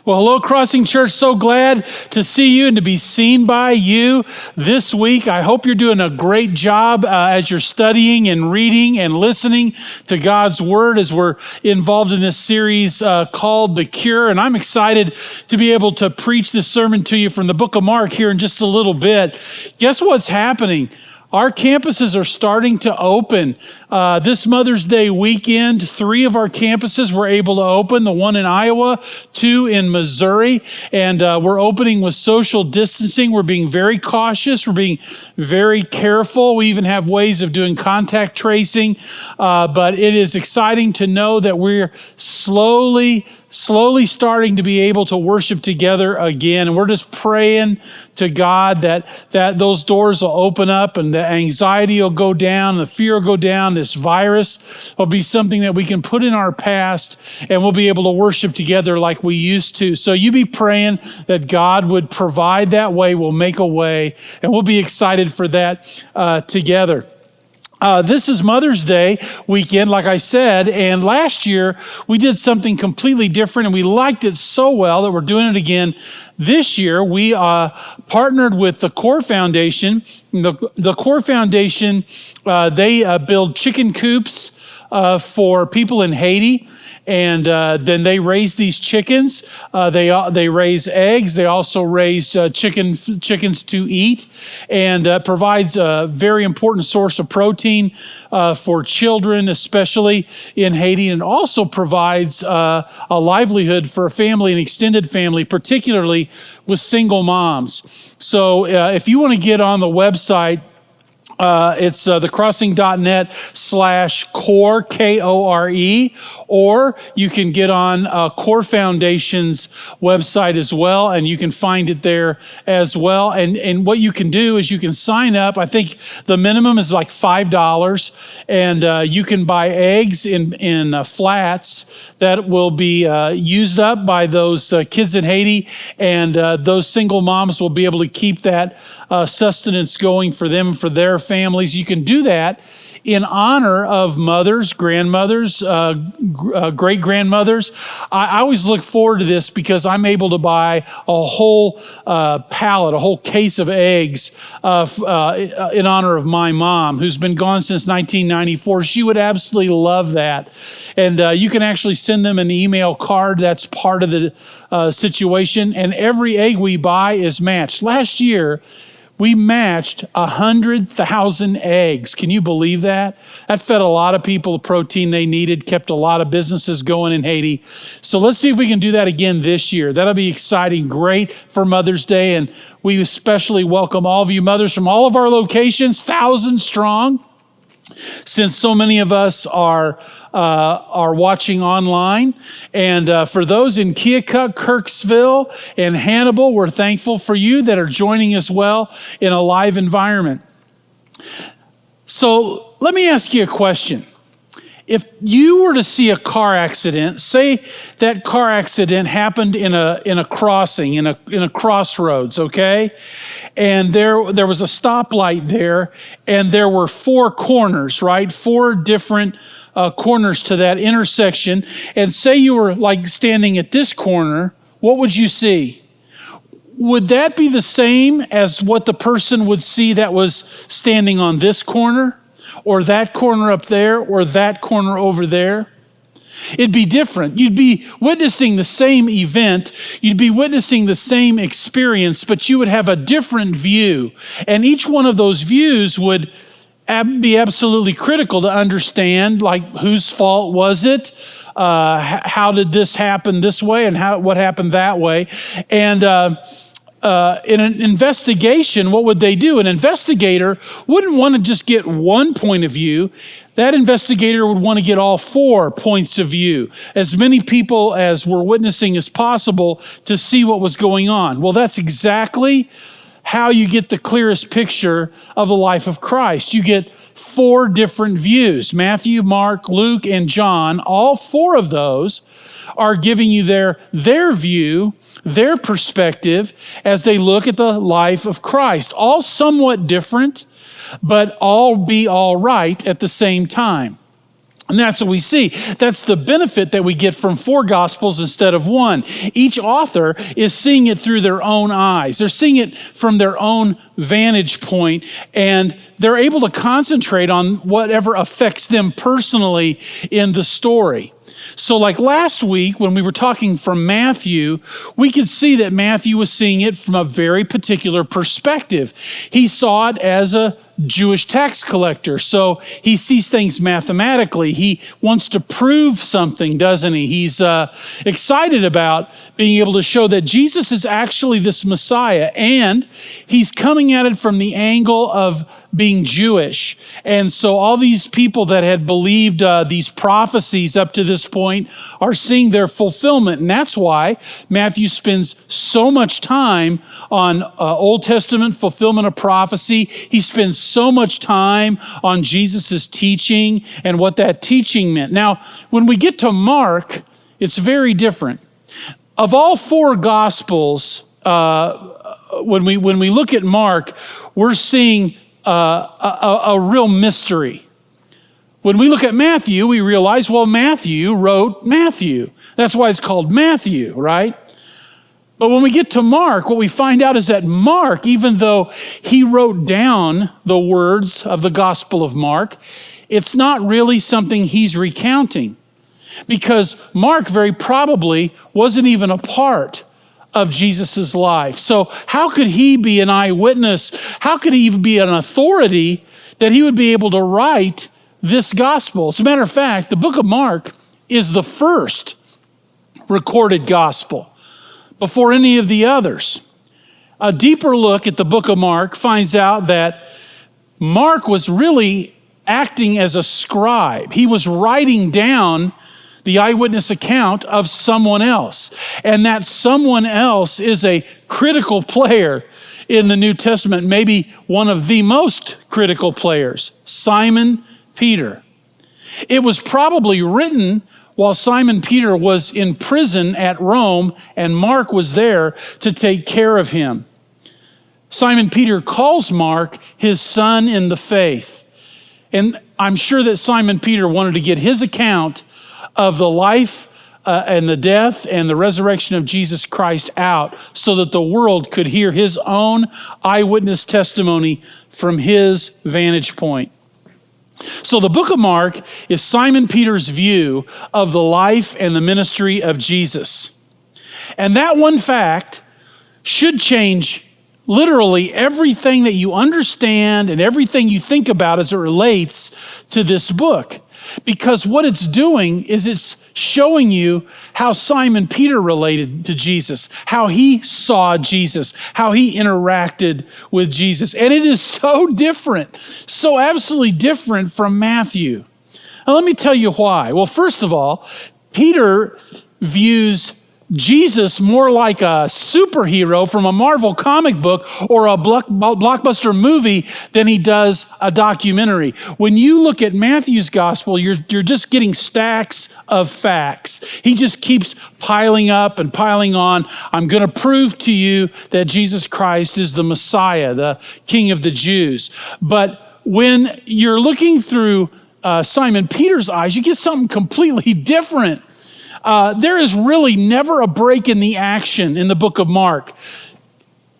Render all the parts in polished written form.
Well, hello, Crossing Church. So glad to see you and to be seen by you this week. I hope you're doing a great job as you're studying and reading and listening to God's Word as we're involved in this series called The Cure. And I'm excited to be able to preach this sermon to you from the book of Mark here in just a little bit. Guess what's happening? Our campuses are starting to open. This Mother's Day weekend, 3 of our campuses were able to open, the one in Iowa, 2 in Missouri, and we're opening with social distancing. We're being very cautious. We're being very careful. We even have ways of doing contact tracing, but it is exciting to know that we're slowly starting to be able to worship together again. And we're just praying to God that those doors will open up and the anxiety will go down, the fear will go down. This virus will be something that we can put in our past and we'll be able to worship together like we used to. So you be praying that God would provide that way, will make a way, and we'll be excited for that together. This is Mother's Day weekend, like I said, and last year we did something completely different and we liked it so well that we're doing it again this year. We partnered with the Core Foundation. The Core Foundation, they build chicken coops for people in Haiti. And then they raise these chickens. They raise eggs. They also raise chickens to eat, and provides a very important source of protein for children, especially in Haiti, and also provides a livelihood for a family, an extended family, particularly with single moms. So if you want to get on the website, it's thecrossing.net/core, Kore, or you can get on Core Foundation's website as well, and you can find it there as well. And what you can do is you can sign up. I think the minimum is like $5, and you can buy eggs in flats that will be used up by those kids in Haiti, and those single moms will be able to keep that sustenance going for them, for their families. You can do that in honor of mothers, grandmothers, great-grandmothers. I always look forward to this because I'm able to buy a whole pallet, a whole case of eggs in honor of my mom, who's been gone since 1994. She would absolutely love that. And you can actually send them an email card. That's part of the situation. And every egg we buy is matched. Last year, we matched 100,000 eggs. Can you believe that? That fed a lot of people the protein they needed, kept a lot of businesses going in Haiti. So let's see if we can do that again this year. That'll be exciting, great for Mother's Day. And we especially welcome all of you mothers from all of our locations, 1,000 strong. Since so many of us are watching online. And for those in Keokuk, Kirksville, and Hannibal, we're thankful for you that are joining us well in a live environment. So let me ask you a question. If you were to see a car accident, say that car accident happened in a crossing, in a crossroads, okay? And there was a stoplight there, and there were 4 corners, right? 4 different corners to that intersection. And say you were like standing at this corner, what would you see? Would that be the same as what the person would see that was standing on this corner? Or that corner up there, or that corner over there? It'd be different. You'd be witnessing the same event. You'd be witnessing the same experience, but you would have a different view. And each one of those views would be absolutely critical to understand, like, whose fault was it? How did this happen this way, and what happened that way? And in an investigation, what would they do? An investigator wouldn't want to just get one point of view. That investigator would want to get all 4 points of view, as many people as were witnessing as possible to see what was going on. Well, that's exactly how you get the clearest picture of the life of Christ. You get 4 different views. Matthew, Mark, Luke, and John, all 4 of those are giving you their view, their perspective as they look at the life of Christ. All somewhat different, but all be all right at the same time. And that's what we see. That's the benefit that we get from 4 Gospels instead of 1. Each author is seeing it through their own eyes. They're seeing it from their own vantage point, and they're able to concentrate on whatever affects them personally in the story. So like last week when we were talking from Matthew, we could see that Matthew was seeing it from a very particular perspective. He saw it as a Jewish tax collector. So he sees things mathematically. He wants to prove something, doesn't he? He's excited about being able to show that Jesus is actually this Messiah, and he's coming at it from the angle of being Jewish. And so all these people that had believed these prophecies up to this point are seeing their fulfillment. And that's why Matthew spends so much time on Old Testament fulfillment of prophecy. He spends so much time on Jesus's teaching and what that teaching meant. Now, when we get to Mark, it's very different. Of all 4 Gospels, when we look at Mark, we're seeing a real mystery. When we look at Matthew, we realize, well, Matthew wrote Matthew. That's why it's called Matthew, right? But when we get to Mark, what we find out is that Mark, even though he wrote down the words of the Gospel of Mark, it's not really something he's recounting, because Mark very probably wasn't even a part of Jesus's life. So how could he be an eyewitness? How could he even be an authority that he would be able to write this gospel? As a matter of fact, the book of Mark is the first recorded gospel before any of the others. A deeper look at the book of Mark finds out that Mark was really acting as a scribe. He was writing down the eyewitness account of someone else. And that someone else is a critical player in the New Testament, maybe one of the most critical players, Simon Peter. It was probably written while Simon Peter was in prison at Rome, and Mark was there to take care of him. Simon Peter calls Mark his son in the faith. And I'm sure that Simon Peter wanted to get his account of the life and the death and the resurrection of Jesus Christ out so that the world could hear his own eyewitness testimony from his vantage point. So the book of Mark is Simon Peter's view of the life and the ministry of Jesus. And that one fact should change literally everything that you understand and everything you think about as it relates to this book. Because what it's doing is it's showing you how Simon Peter related to Jesus, how he saw Jesus, how he interacted with Jesus. And it is so different, so absolutely different from Matthew. Now, let me tell you why. Well, first of all, Peter views Jesus more like a superhero from a Marvel comic book or a blockbuster movie than he does a documentary. When you look at Matthew's gospel, you're just getting stacks of facts. He just keeps piling up and piling on. I'm going to prove to you that Jesus Christ is the Messiah, the King of the Jews. But when you're looking through Simon Peter's eyes, you get something completely different. There is really never a break in the action in the book of Mark.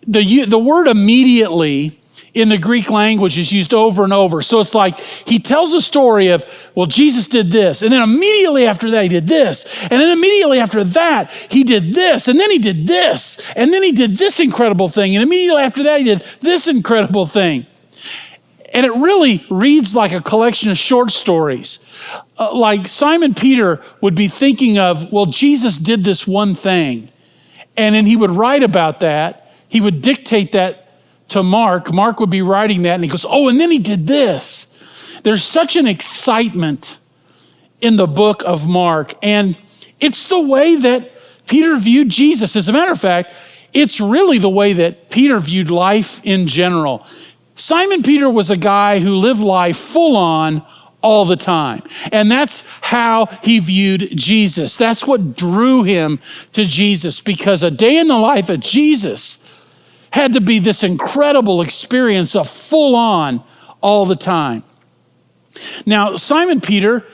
The word immediately in the Greek language is used over and over. So it's like he tells a story of, well, Jesus did this, and then immediately after that he did this, and then immediately after that he did this, and then he did this, and then he did this incredible thing, and immediately after that he did this incredible thing. And it really reads like a collection of short stories. Like Simon Peter would be thinking of, well, Jesus did this one thing. And then he would write about that. He would dictate that to Mark. Mark would be writing that and he goes, oh, and then he did this. There's such an excitement in the book of Mark. And it's the way that Peter viewed Jesus. As a matter of fact, it's really the way that Peter viewed life in general. Simon Peter was a guy who lived life full on all the time. And that's how he viewed Jesus. That's what drew him to Jesus, because a day in the life of Jesus had to be this incredible experience of full on all the time. Now, Simon Peter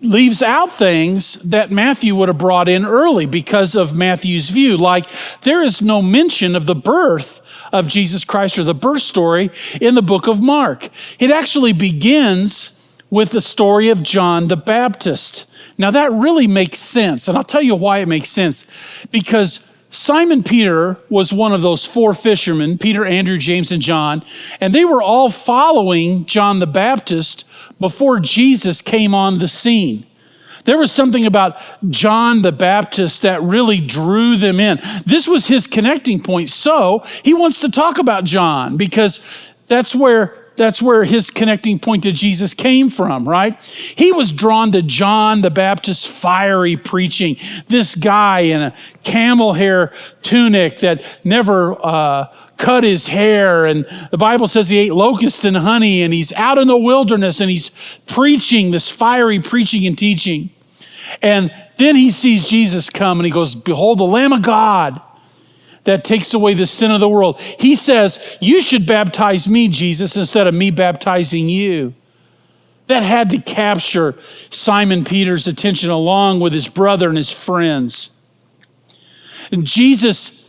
leaves out things that Matthew would have brought in early because of Matthew's view. Like, there is no mention of the birth of Jesus Christ or the birth story in the book of Mark. It actually begins with the story of John the Baptist. Now that really makes sense, and I'll tell you why it makes sense. Because Simon Peter was one of those four fishermen, Peter, Andrew, James, and John, and they were all following John the Baptist before Jesus came on the scene. There was something about John the Baptist that really drew them in. This was his connecting point. So he wants to talk about John because that's where his connecting point to Jesus came from, right? He was drawn to John the Baptist's fiery preaching. This guy in a camel hair tunic that never cut his hair. And the Bible says he ate locusts and honey, and he's out in the wilderness and he's preaching this fiery preaching and teaching. And then he sees Jesus come and he goes, "Behold, the Lamb of God that takes away the sin of the world." He says, "You should baptize me, Jesus, instead of me baptizing you." That had to capture Simon Peter's attention along with his brother and his friends. And Jesus,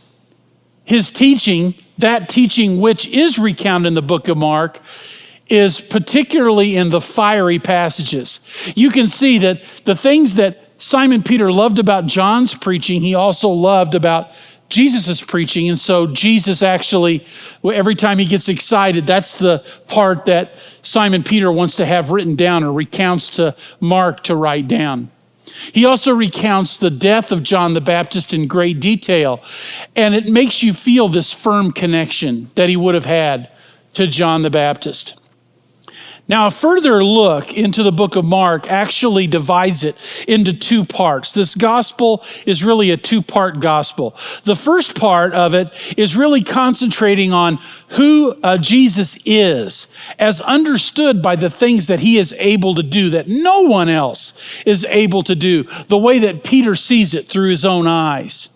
his teaching, that teaching which is recounted in the book of Mark, is particularly in the fiery passages. You can see that the things that Simon Peter loved about John's preaching, he also loved about Jesus' preaching. And so Jesus actually, every time he gets excited, that's the part that Simon Peter wants to have written down or recounts to Mark to write down. He also recounts the death of John the Baptist in great detail. And it makes you feel this firm connection that he would have had to John the Baptist. Now, a further look into the book of Mark actually divides it into two parts. This gospel is really a two-part gospel. The first part of it is really concentrating on who Jesus is, as understood by the things that he is able to do that no one else is able to do, the way that Peter sees it through his own eyes.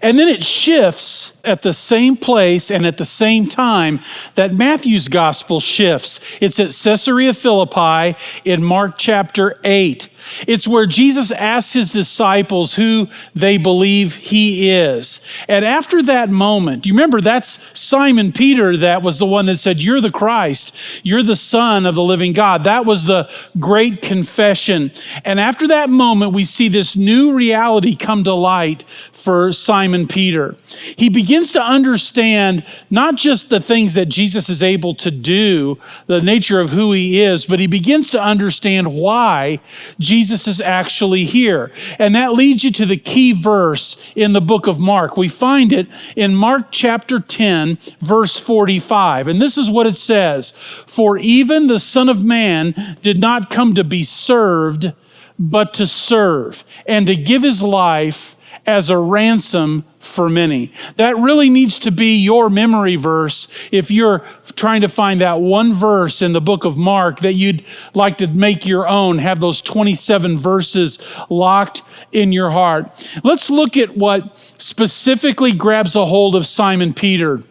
And then it shifts at the same place and at the same time that Matthew's gospel shifts. It's at Caesarea Philippi in Mark chapter 8. It's where Jesus asks his disciples who they believe he is. And after that moment, you remember that's Simon Peter that was the one that said, "You're the Christ, you're the Son of the living God." That was the great confession. And after that moment, we see this new reality come to light for Simon Peter. He begins to understand not just the things that Jesus is able to do, the nature of who he is, but he begins to understand why Jesus is actually here. And that leads you to the key verse in the book of Mark. We find it in Mark chapter 10, verse 45. And this is what it says: "For even the Son of Man did not come to be served, but to serve, and to give his life as a ransom for many." That really needs to be your memory verse if you're trying to find that one verse in the book of Mark that you'd like to make your own, have those 27 verses locked in your heart. Let's look at what specifically grabs a hold of Simon Peter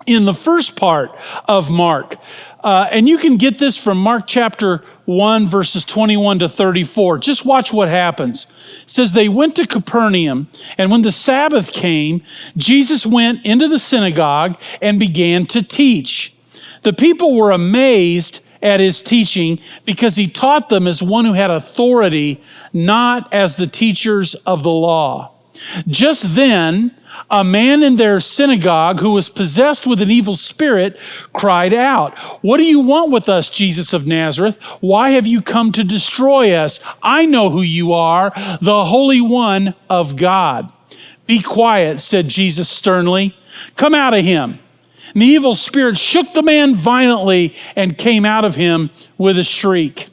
in the first part of Mark. And you can get this from Mark chapter 1, verses 21 to 34. Just watch what happens. It says, "They went to Capernaum, and when the Sabbath came, Jesus went into the synagogue and began to teach. The people were amazed at his teaching because he taught them as one who had authority, not as the teachers of the law. Just then, a man in their synagogue who was possessed with an evil spirit cried out, 'What do you want with us, Jesus of Nazareth? Why have you come to destroy us? I know who you are, the Holy One of God.' 'Be quiet,' said Jesus sternly. 'Come out of him.' And the evil spirit shook the man violently and came out of him with a shriek."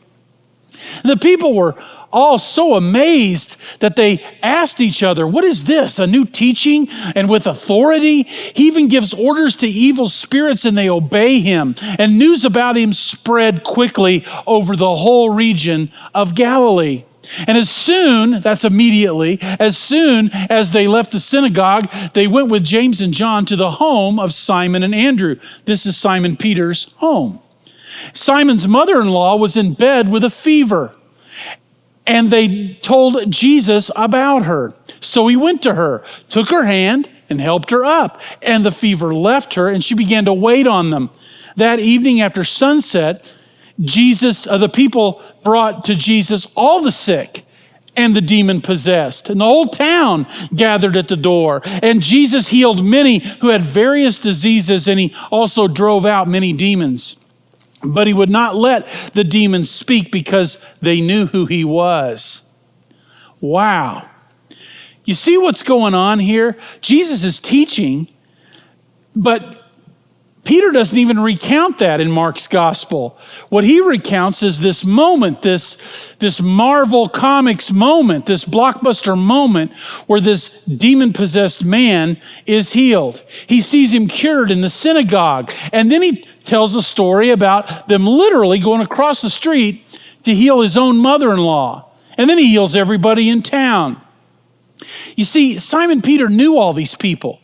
The people were all so amazed that they asked each other, "What is this? A new teaching and with authority? He even gives orders to evil spirits and they obey him." And news about him spread quickly over the whole region of Galilee. And as soon as they left the synagogue, they went with James and John to the home of Simon and Andrew. This is Simon Peter's home. Simon's mother-in-law was in bed with a fever. And they told Jesus about her. So he went to her, took her hand, and helped her up. And the fever left her, and she began to wait on them. That evening after sunset, the people brought to Jesus all the sick and the demon-possessed. And the whole town gathered at the door. And Jesus healed many who had various diseases, and he also drove out many demons. But he would not let the demons speak because they knew who he was. Wow. You see what's going on here? Jesus is teaching, but Peter doesn't even recount that in Mark's gospel. What he recounts is this moment, this Marvel Comics moment, this blockbuster moment where this demon-possessed man is healed. He sees him cured in the synagogue, and then he tells a story about them literally going across the street to heal his own mother-in-law. And then he heals everybody in town. You see, Simon Peter knew all these people.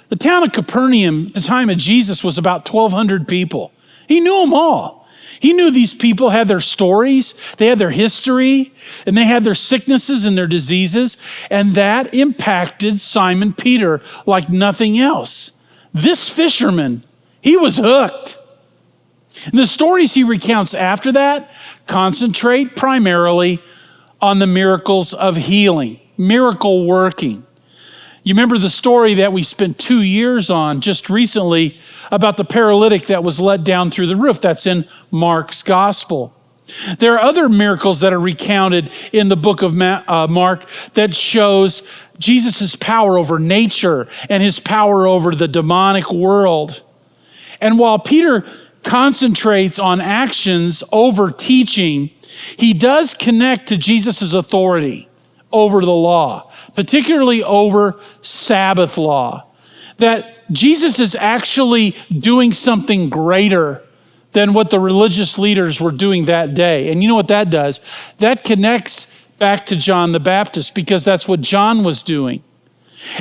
The town of Capernaum at the time of Jesus was about 1,200 people. He knew them all. He knew these people had their stories, they had their history, and they had their sicknesses and their diseases, and that impacted Simon Peter like nothing else. This fisherman, he was hooked. And the stories he recounts after that concentrate primarily on the miracles of healing, miracle working. You remember the story that we spent 2 years on just recently about the paralytic that was let down through the roof. That's in Mark's gospel. There are other miracles that are recounted in the book of Mark that shows Jesus' power over nature and his power over the demonic world. And while Peter concentrates on actions over teaching, he does connect to Jesus' authority over the law, particularly over Sabbath law, that Jesus is actually doing something greater than what the religious leaders were doing that day. And you know what that does? That connects back to John the Baptist, because that's what John was doing.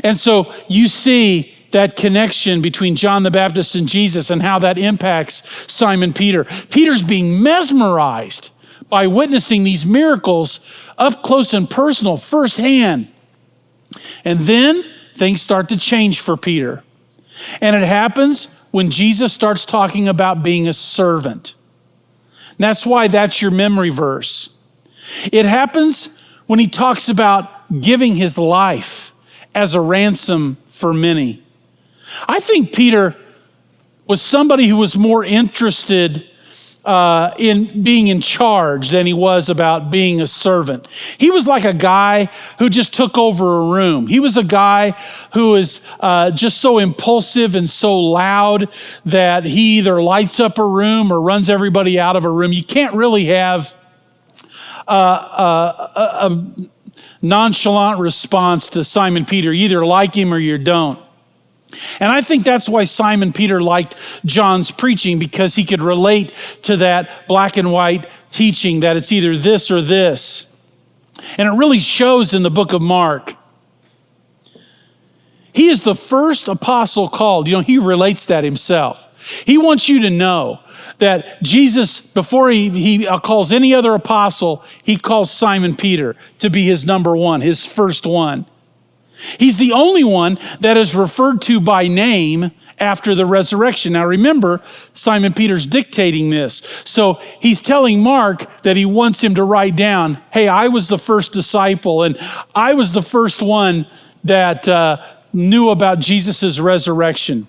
And so you see that connection between John the Baptist and Jesus and how that impacts Simon Peter. Peter's being mesmerized by witnessing these miracles up close and personal, firsthand. And then things start to change for Peter. And it happens when Jesus starts talking about being a servant. And that's why that's your memory verse. It happens when he talks about giving his life as a ransom for many. I think Peter was somebody who was more interested in being in charge than he was about being a servant. He was like a guy who just took over a room. He was a guy who is just so impulsive and so loud that he either lights up a room or runs everybody out of a room. You can't really have a nonchalant response to Simon Peter. You either like him or you don't. And I think that's why Simon Peter liked John's preaching, because he could relate to that black and white teaching that it's either this or this. And it really shows in the book of Mark. He is the first apostle called. You know, he relates that himself. He wants you to know that Jesus, before he calls any other apostle, he calls Simon Peter to be his number one, his first one. He's the only one that is referred to by name after the resurrection. Now remember, Simon Peter's dictating this. So he's telling Mark that he wants him to write down, hey, I was the first disciple, and I was the first one that knew about Jesus' resurrection.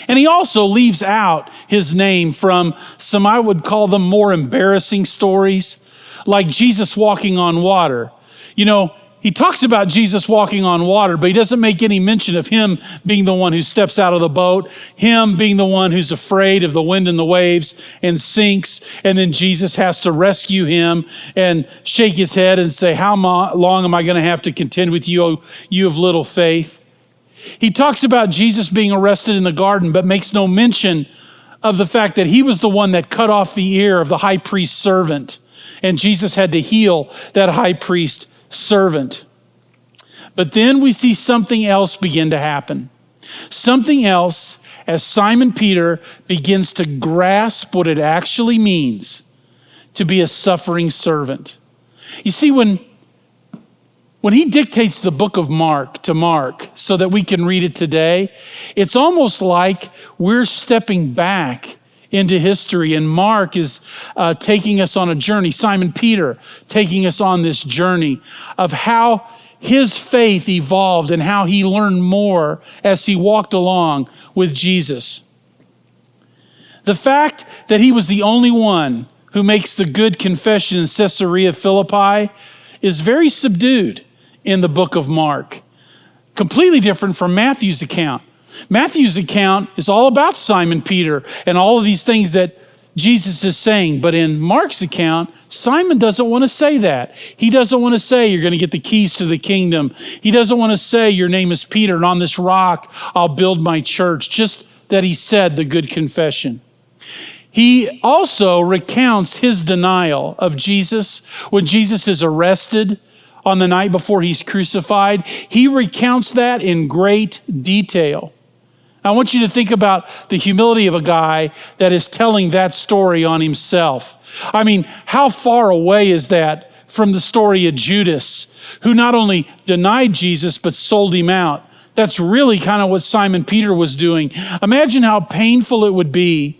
And he also leaves out his name from some, I would call them more embarrassing stories, like Jesus walking on water. You know, he talks about Jesus walking on water, but he doesn't make any mention of him being the one who steps out of the boat, him being the one who's afraid of the wind and the waves and sinks, and then Jesus has to rescue him and shake his head and say, how long am I going to have to contend with you, you of little faith? He talks about Jesus being arrested in the garden, but makes no mention of the fact that he was the one that cut off the ear of the high priest's servant, and Jesus had to heal that high priest servant. But then we see something else begin to happen. Something else as Simon Peter begins to grasp what it actually means to be a suffering servant. You see, when he dictates the book of Mark to Mark so that we can read it today, it's almost like we're stepping back into history, and Mark is taking us on a journey. Simon Peter taking us on this journey of how his faith evolved and how he learned more as he walked along with Jesus. The fact that he was the only one who makes the good confession in Caesarea Philippi is very subdued in the book of Mark. Completely different from Matthew's account. Matthew's account is all about Simon Peter and all of these things that Jesus is saying. But in Mark's account, Simon doesn't want to say that. He doesn't want to say you're going to get the keys to the kingdom. He doesn't want to say your name is Peter and on this rock I'll build my church. Just that he said the good confession. He also recounts his denial of Jesus when Jesus is arrested on the night before he's crucified. He recounts that in great detail. I want you to think about the humility of a guy that is telling that story on himself. I mean, how far away is that from the story of Judas, who not only denied Jesus, but sold him out? That's really kind of what Simon Peter was doing. Imagine how painful it would be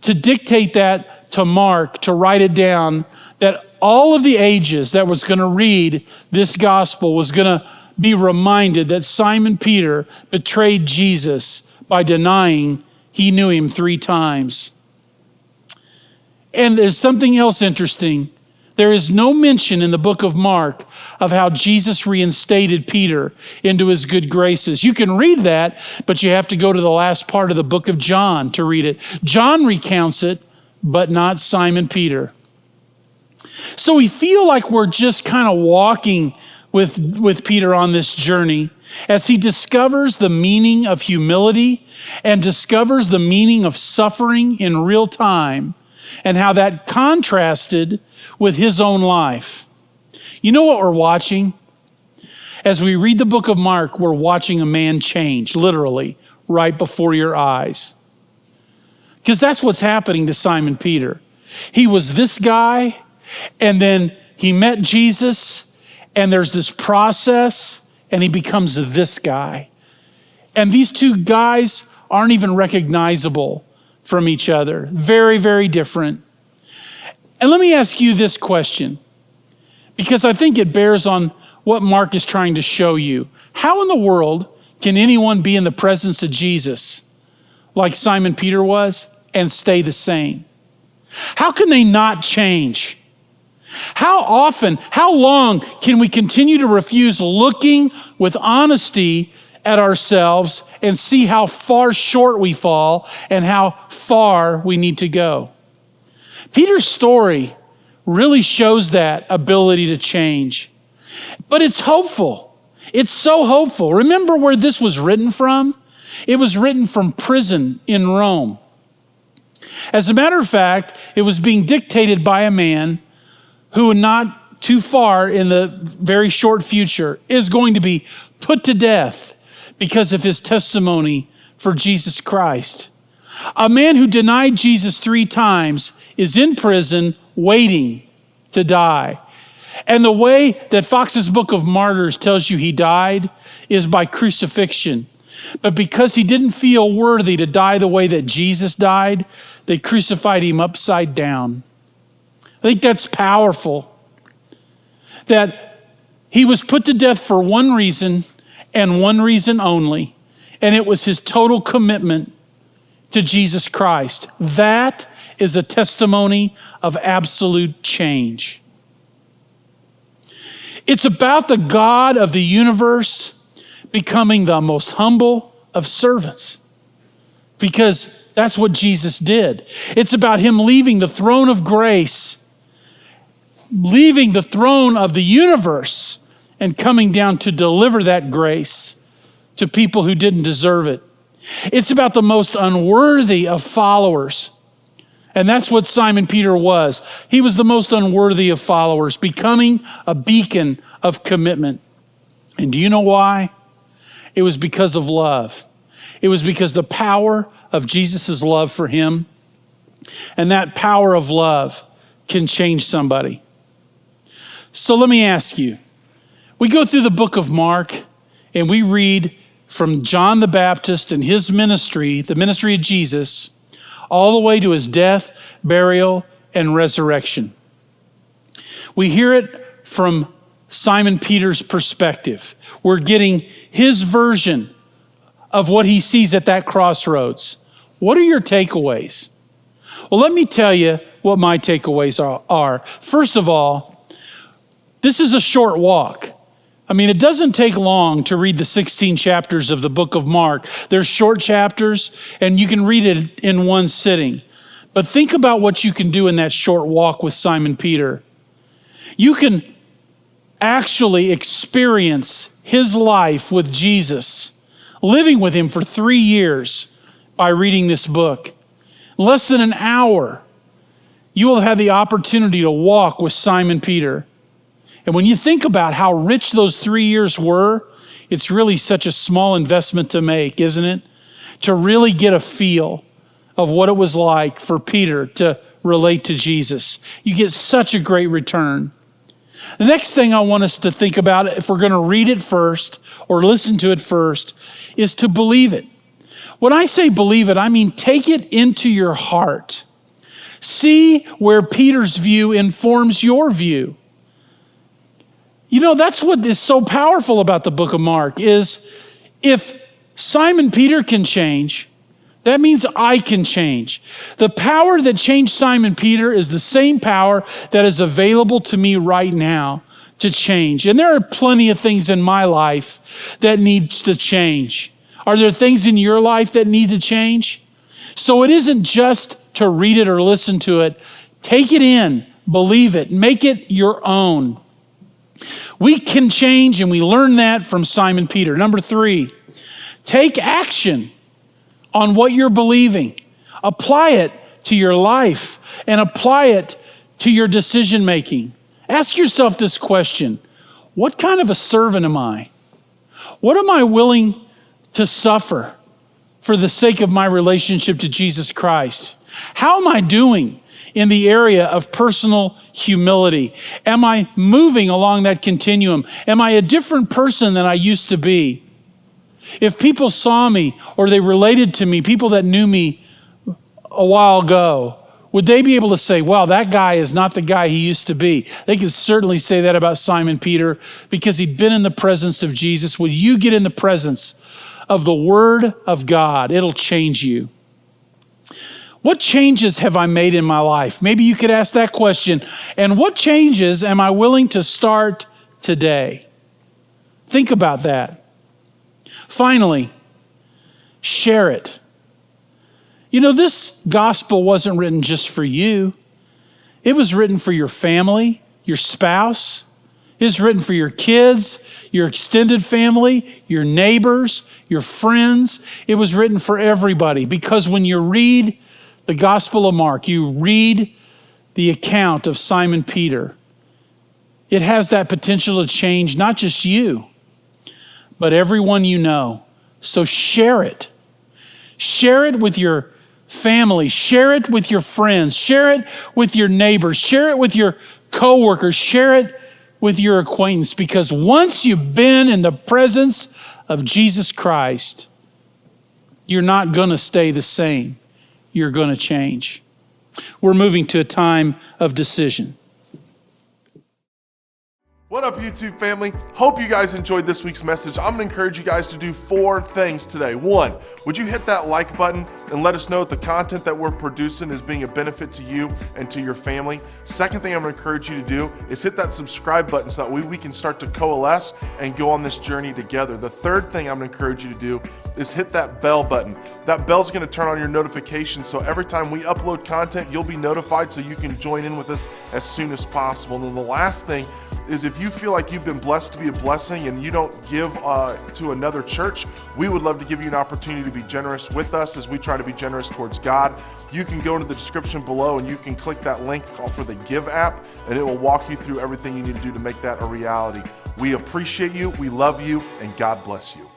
to dictate that to Mark, to write it down, that all of the ages that was going to read this gospel was going to be reminded that Simon Peter betrayed Jesus by denying he knew him 3 times. And there's something else interesting. There is no mention in the book of Mark of how Jesus reinstated Peter into his good graces. You can read that, but you have to go to the last part of the book of John to read it. John recounts it, but not Simon Peter. So we feel like we're just kind of walking with Peter on this journey as he discovers the meaning of humility and discovers the meaning of suffering in real time and how that contrasted with his own life. You know what we're watching? As we read the book of Mark, we're watching a man change, literally, right before your eyes. Because that's what's happening to Simon Peter. He was this guy, and then he met Jesus, and there's this process, and he becomes this guy. And these two guys aren't even recognizable from each other. Very, very different. And let me ask you this question, because I think it bears on what Mark is trying to show you. How in the world can anyone be in the presence of Jesus like Simon Peter was and stay the same? How can they not change? How often, how long can we continue to refuse looking with honesty at ourselves and see how far short we fall and how far we need to go? Peter's story really shows that ability to change. But it's hopeful. It's so hopeful. Remember where this was written from? It was written from prison in Rome. As a matter of fact, it was being dictated by a man who not too far in the very short future is going to be put to death because of his testimony for Jesus Christ. A man who denied Jesus 3 times is in prison waiting to die. And the way that Fox's Book of Martyrs tells you he died is by crucifixion. But because he didn't feel worthy to die the way that Jesus died, they crucified him upside down. I think that's powerful. That he was put to death for one reason and one reason only, and it was his total commitment to Jesus Christ. That is a testimony of absolute change. It's about the God of the universe becoming the most humble of servants, because that's what Jesus did. It's about him leaving the throne of grace, leaving the throne of the universe, and coming down to deliver that grace to people who didn't deserve it. It's about the most unworthy of followers. And that's what Simon Peter was. He was the most unworthy of followers, becoming a beacon of commitment. And do you know why? It was because of love. It was because the power of Jesus' love for him, and that power of love can change somebody. So let me ask you, we go through the book of Mark and we read from John the Baptist and his ministry, the ministry of Jesus, all the way to his death, burial, and resurrection. We hear it from Simon Peter's perspective. We're getting his version of what he sees at that crossroads. What are your takeaways? Well, let me tell you what my takeaways are. First of all, this is a short walk. I mean, it doesn't take long to read the 16 chapters of the book of Mark. There's short chapters, and you can read it in one sitting. But think about what you can do in that short walk with Simon Peter. You can actually experience his life with Jesus, living with him for 3 years by reading this book. In less than an hour, you will have the opportunity to walk with Simon Peter. And when you think about how rich those 3 years were, it's really such a small investment to make, isn't it? To really get a feel of what it was like for Peter to relate to Jesus. You get such a great return. The next thing I want us to think about, if we're going to read it first or listen to it first, is to believe it. When I say believe it, I mean take it into your heart. See where Peter's view informs your view. You know, that's what is so powerful about the book of Mark is if Simon Peter can change, that means I can change. The power that changed Simon Peter is the same power that is available to me right now to change. And there are plenty of things in my life that needs to change. Are there things in your life that need to change? So it isn't just to read it or listen to it. Take it in, believe it, make it your own. We can change, and we learn that from Simon Peter. Number 3, take action on what you're believing. Apply it to your life and apply it to your decision making. Ask yourself this question: what kind of a servant am I? What am I willing to suffer for the sake of my relationship to Jesus Christ? How am I doing in the area of personal humility? Am I moving along that continuum? Am I a different person than I used to be? If people saw me or they related to me, people that knew me a while ago, would they be able to say, wow, that guy is not the guy he used to be? They could certainly say that about Simon Peter because he'd been in the presence of Jesus. Would you get in the presence of the Word of God? It'll change you. What changes have I made in my life? Maybe you could ask that question. And what changes am I willing to start today? Think about that. Finally, share it. You know, this gospel wasn't written just for you. It was written for your family, your spouse. It was written for your kids, your extended family, your neighbors, your friends. It was written for everybody because when you read the Gospel of Mark, you read the account of Simon Peter, it has that potential to change not just you, but everyone you know. So share it. Share it with your family. Share it with your friends. Share it with your neighbors. Share it with your coworkers. Share it with your acquaintance, because once you've been in the presence of Jesus Christ, you're not going to stay the same. You're going to change. We're moving to a time of decision. What up, YouTube family? Hope you guys enjoyed this week's message. I'm gonna encourage you guys to do 4 things today. 1, would you hit that like button and let us know that the content that we're producing is being a benefit to you and to your family? Second thing I'm gonna encourage you to do is hit that subscribe button so that we can start to coalesce and go on this journey together. The third thing I'm gonna encourage you to do is hit that bell button. That bell's gonna turn on your notifications, so every time we upload content, you'll be notified so you can join in with us as soon as possible. And then the last thing is, if you feel like you've been blessed to be a blessing and you don't give to another church, we would love to give you an opportunity to be generous with us as we try to be generous towards God. You can go into the description below and you can click that link called for the Give app, and it will walk you through everything you need to do to make that a reality. We appreciate you, we love you, and God bless you.